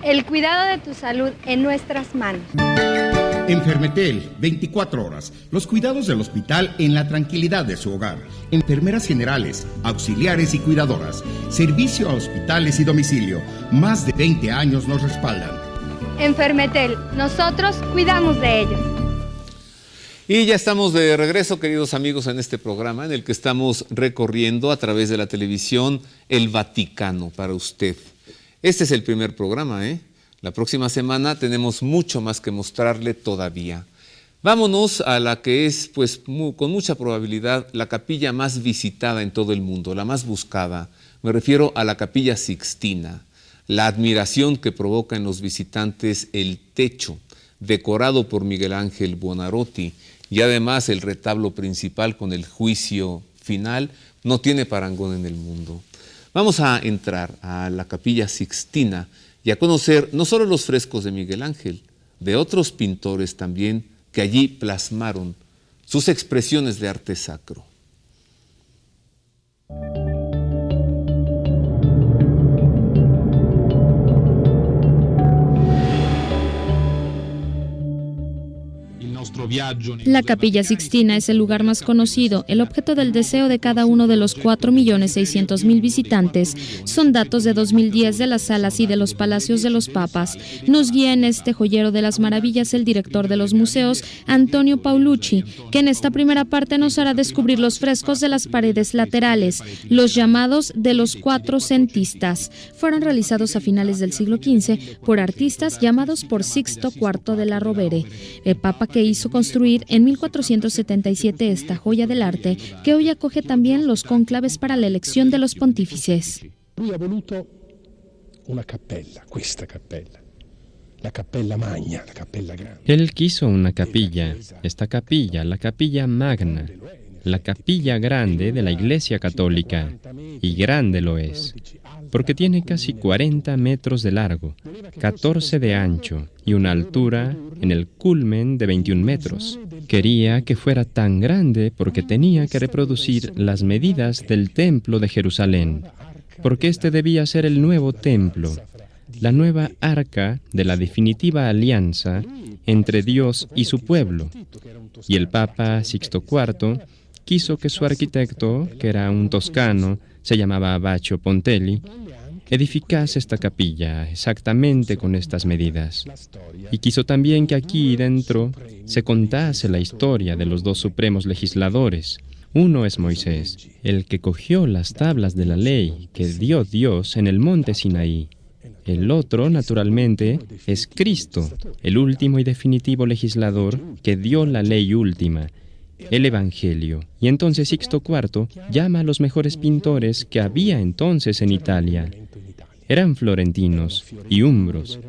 El cuidado de tu salud en nuestras manos. Enfermetel, 24 horas. Los cuidados del hospital en la tranquilidad de su hogar. Enfermeras generales, auxiliares y cuidadoras. Servicio a hospitales y domicilio. Más de 20 años nos respaldan. Enfermetel, nosotros cuidamos de ellos. Y ya estamos de regreso, queridos amigos, en este programa en el que estamos recorriendo a través de la televisión el Vaticano para usted. Este es el primer programa, ¿eh? La próxima semana tenemos mucho más que mostrarle todavía. Vámonos a la que es, pues, con mucha probabilidad, la capilla más visitada en todo el mundo, la más buscada. Me refiero a la Capilla Sixtina. La admiración que provoca en los visitantes el techo, decorado por Miguel Ángel Buonarroti, y además el retablo principal con el juicio final, no tiene parangón en el mundo. Vamos a entrar a la Capilla Sixtina y a conocer no solo los frescos de Miguel Ángel, de otros pintores también que allí plasmaron sus expresiones de arte sacro. La Capilla Sixtina es el lugar más conocido, el objeto del deseo de cada uno de los 4.600.000 visitantes. Son datos de 2010 de las salas y de los palacios de los papas. Nos guía en este joyero de las maravillas el director de los museos, Antonio Paolucci, que en esta primera parte nos hará descubrir los frescos de las paredes laterales, los llamados de los cuatrocentistas. Fueron realizados a finales del siglo XV por artistas llamados por Sixto IV de la Rovere, el papa que hizo construir en 1477 esta joya del arte, que hoy acoge también los cónclaves para la elección de los pontífices. Lui ha voluto una cappella, questa cappella, la cappella magna, la cappella grande. Él quiso una capilla, esta capilla, la capilla magna, la capilla grande de la Iglesia Católica, y grande lo es, porque tiene casi 40 metros de largo, 14 de ancho y una altura en el culmen de 21 metros. Quería que fuera tan grande porque tenía que reproducir las medidas del templo de Jerusalén, porque este debía ser el nuevo templo, la nueva arca de la definitiva alianza entre Dios y su pueblo. Y el Papa Sixto IV quiso que su arquitecto, que era un toscano, se llamaba Baccio Pontelli, edificase esta capilla exactamente con estas medidas. Y quiso también que aquí dentro se contase la historia de los dos supremos legisladores. Uno es Moisés, el que cogió las tablas de la ley que dio Dios en el monte Sinaí. El otro, naturalmente, es Cristo, el último y definitivo legislador que dio la ley última, el Evangelio. Y entonces Sixto IV llama a los mejores pintores que había entonces en Italia. Eran florentinos y umbros.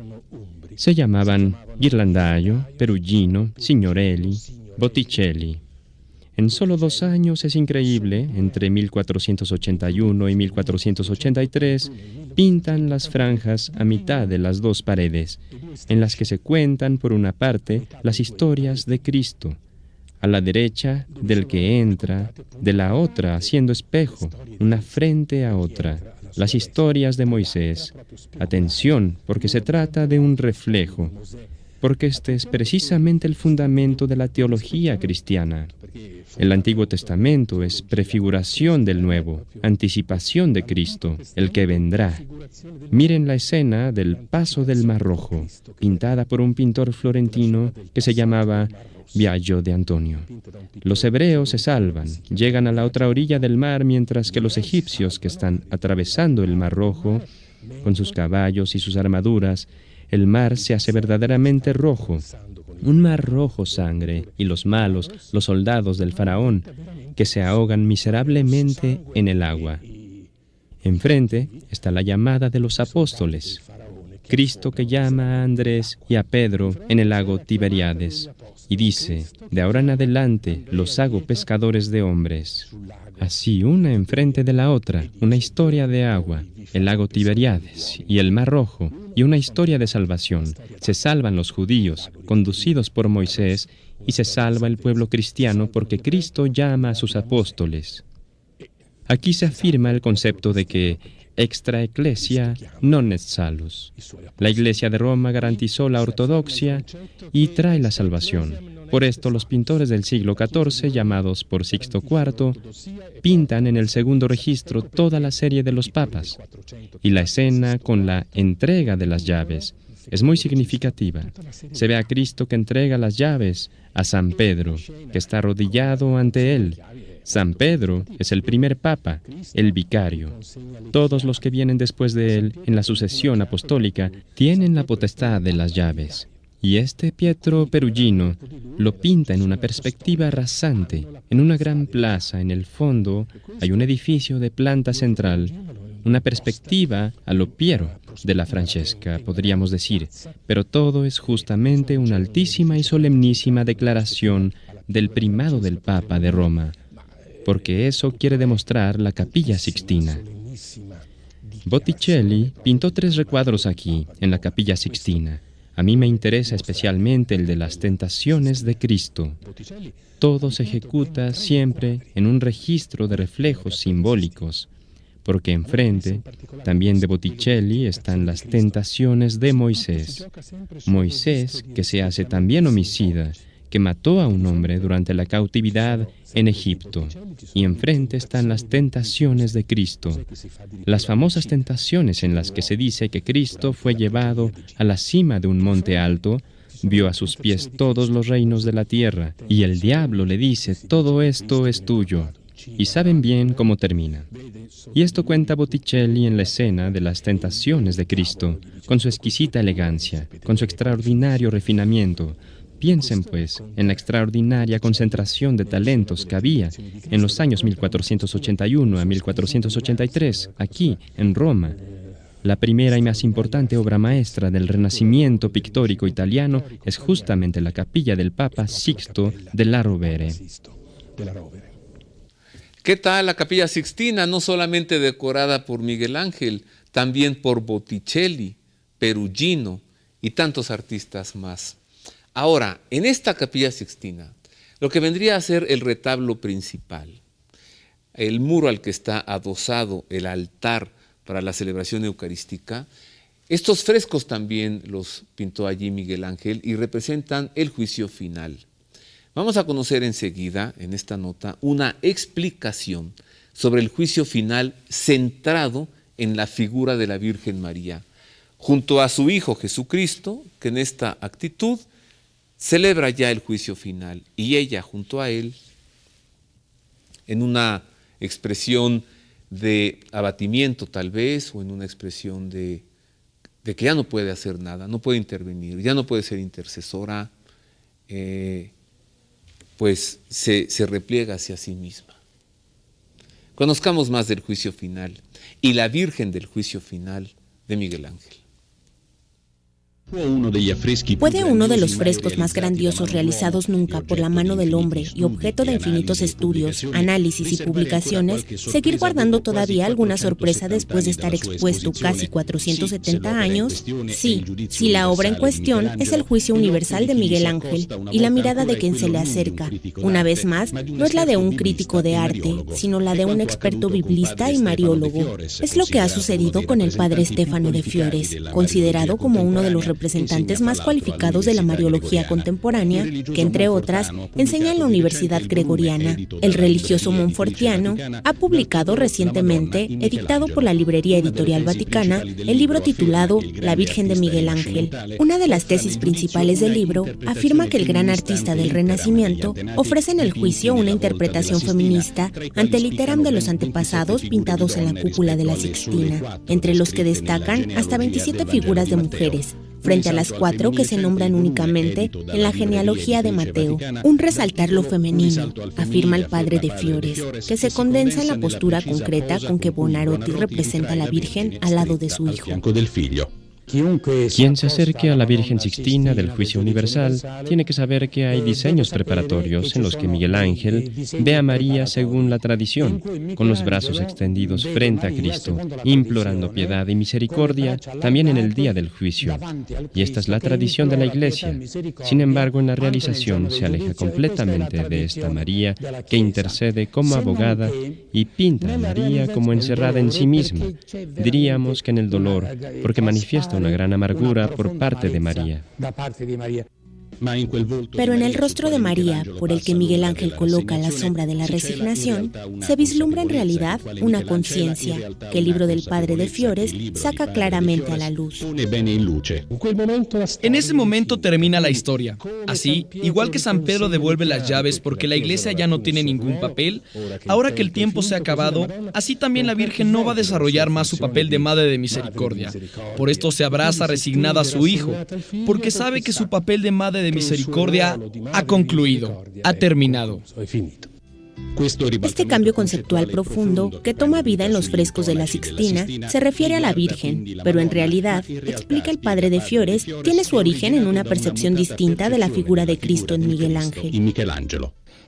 Se llamaban Ghirlandaio, Perugino, Signorelli, Botticelli. En solo 2 años, es increíble, entre 1481 y 1483, pintan las franjas a mitad de las 2 paredes, en las que se cuentan, por una parte, las historias de Cristo, a la derecha del que entra, de la otra haciendo espejo, una frente a otra, las historias de Moisés. Atención, porque se trata de un reflejo, porque este es precisamente el fundamento de la teología cristiana. El Antiguo Testamento es prefiguración del Nuevo, anticipación de Cristo, el que vendrá. Miren la escena del paso del Mar Rojo, pintada por un pintor florentino que se llamaba Biagio de Antonio. Los hebreos se salvan, llegan a la otra orilla del mar, mientras que los egipcios que están atravesando el Mar Rojo, con sus caballos y sus armaduras, el mar se hace verdaderamente rojo, un mar rojo sangre, y los malos, los soldados del faraón, que se ahogan miserablemente en el agua. Enfrente está la llamada de los apóstoles, Cristo que llama a Andrés y a Pedro en el lago Tiberíades, y dice: de ahora en adelante los hago pescadores de hombres. Así, una enfrente de la otra, una historia de agua, el lago Tiberíades y el Mar Rojo, y una historia de salvación. Se salvan los judíos, conducidos por Moisés, y se salva el pueblo cristiano porque Cristo llama a sus apóstoles. Aquí se afirma el concepto de que extra ecclesia non est salus. La Iglesia de Roma garantizó la ortodoxia y trae la salvación. Por esto, los pintores del siglo XIV, llamados por Sixto IV, pintan en el segundo registro toda la serie de los papas. Y la escena con la entrega de las llaves es muy significativa. Se ve a Cristo que entrega las llaves a San Pedro, que está arrodillado ante él. San Pedro es el primer papa, el vicario. Todos los que vienen después de él en la sucesión apostólica tienen la potestad de las llaves. Y este Pietro Perugino lo pinta en una perspectiva rasante. En una gran plaza, en el fondo, hay un edificio de planta central, una perspectiva a lo Piero de la Francesca, podríamos decir, pero todo es justamente una altísima y solemnísima declaración del primado del Papa de Roma, porque eso quiere demostrar la Capilla Sixtina. Botticelli pintó 3 recuadros aquí, en la Capilla Sixtina. A mí me interesa especialmente el de las tentaciones de Cristo. Todo se ejecuta siempre en un registro de reflejos simbólicos, porque enfrente, también de Botticelli, están las tentaciones de Moisés. Moisés, que se hace también homicida, que mató a un hombre durante la cautividad en Egipto. Y enfrente están las tentaciones de Cristo, las famosas tentaciones en las que se dice que Cristo fue llevado a la cima de un monte alto, vio a sus pies todos los reinos de la tierra, y el diablo le dice, todo esto es tuyo. Y saben bien cómo termina. Y esto cuenta Botticelli en la escena de las tentaciones de Cristo, con su exquisita elegancia, con su extraordinario refinamiento. Piensen, pues, en la extraordinaria concentración de talentos que había en los años 1481 a 1483, aquí, en Roma. La primera y más importante obra maestra del Renacimiento pictórico italiano es justamente la capilla del Papa Sixto della Rovere. ¿Qué tal la Capilla Sixtina? No solamente decorada por Miguel Ángel, también por Botticelli, Perugino y tantos artistas más. Ahora, en esta Capilla Sixtina, lo que vendría a ser el retablo principal, el muro al que está adosado el altar para la celebración eucarística, estos frescos también los pintó allí Miguel Ángel y representan el juicio final. Vamos a conocer enseguida, en esta nota, una explicación sobre el juicio final centrado en la figura de la Virgen María, junto a su Hijo Jesucristo, que en esta actitud celebra ya el juicio final, y ella junto a él, en una expresión de abatimiento tal vez, o en una expresión de que ya no puede hacer nada, no puede intervenir, ya no puede ser intercesora, pues se repliega hacia sí misma. Conozcamos más del juicio final y la Virgen del juicio final de Miguel Ángel. Puede uno de los frescos más grandiosos realizados nunca por la mano del hombre y objeto de infinitos estudios, análisis y publicaciones, seguir guardando todavía alguna sorpresa después de estar expuesto casi 470 años? Sí, si la obra en cuestión es el juicio universal de Miguel Ángel y la mirada de quien se le acerca, una vez más, no es la de un crítico de arte, sino la de un experto biblista y mariólogo. Es lo que ha sucedido con el padre Stefano de Fiores, considerado como uno de los representantes más cualificados de la mariología contemporánea, que entre otras enseña en la Universidad Gregoriana. El religioso monfortiano ha publicado recientemente, editado por la Librería Editorial Vaticana, el libro titulado La Virgen de Miguel Ángel. Una de las tesis principales del libro afirma que el gran artista del Renacimiento ofrece en el juicio una interpretación feminista ante el iteram de los antepasados pintados en la cúpula de la Sixtina, entre los que destacan hasta 27 figuras de mujeres, frente a las 4 que se nombran únicamente en la genealogía de Mateo. Un resaltar lo femenino, afirma el padre de Fiores, que se condensa en la postura concreta con que Buonarroti representa a la Virgen al lado de su hijo. Quien se acerque a la Virgen Sixtina del Juicio Universal tiene que saber que hay diseños preparatorios en los que Miguel Ángel ve a María según la tradición, con los brazos extendidos frente a Cristo, implorando piedad y misericordia también en el día del juicio. Y esta es la tradición de la Iglesia. Sin embargo, en la realización se aleja completamente de esta María que intercede como abogada y pinta a María como encerrada en sí misma. Diríamos que en el dolor, porque manifiesta una gran amargura por parte de María. Pero en el rostro de María, por el que Miguel Ángel coloca la sombra de la resignación, se vislumbra en realidad una conciencia que el libro del Padre de Fiores saca claramente a la luz. En ese momento termina la historia. Así, igual que San Pedro devuelve las llaves porque la Iglesia ya no tiene ningún papel, ahora que el tiempo se ha acabado, así también la Virgen no va a desarrollar más su papel de Madre de Misericordia. Por esto se abraza resignada a su Hijo, porque sabe que su papel de Madre de Misericordia ha concluido, ha terminado. Este cambio conceptual profundo, que toma vida en los frescos de la Sixtina, se refiere a la Virgen, pero en realidad, explica el Padre de Fiores, tiene su origen en una percepción distinta de la figura de Cristo en Miguel Ángel.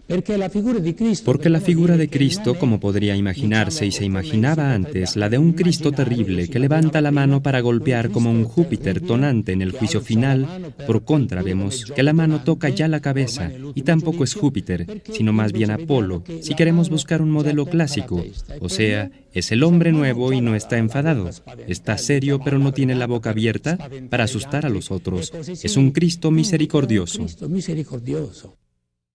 Porque la figura de Cristo, como podría imaginarse y se imaginaba antes, la de un Cristo terrible que levanta la mano para golpear como un Júpiter tonante en el juicio final, por contra vemos que la mano toca ya la cabeza y tampoco es Júpiter, sino más bien Apolo, si queremos buscar un modelo clásico, o sea, es el hombre nuevo y no está enfadado, está serio pero no tiene la boca abierta para asustar a los otros, es un Cristo misericordioso.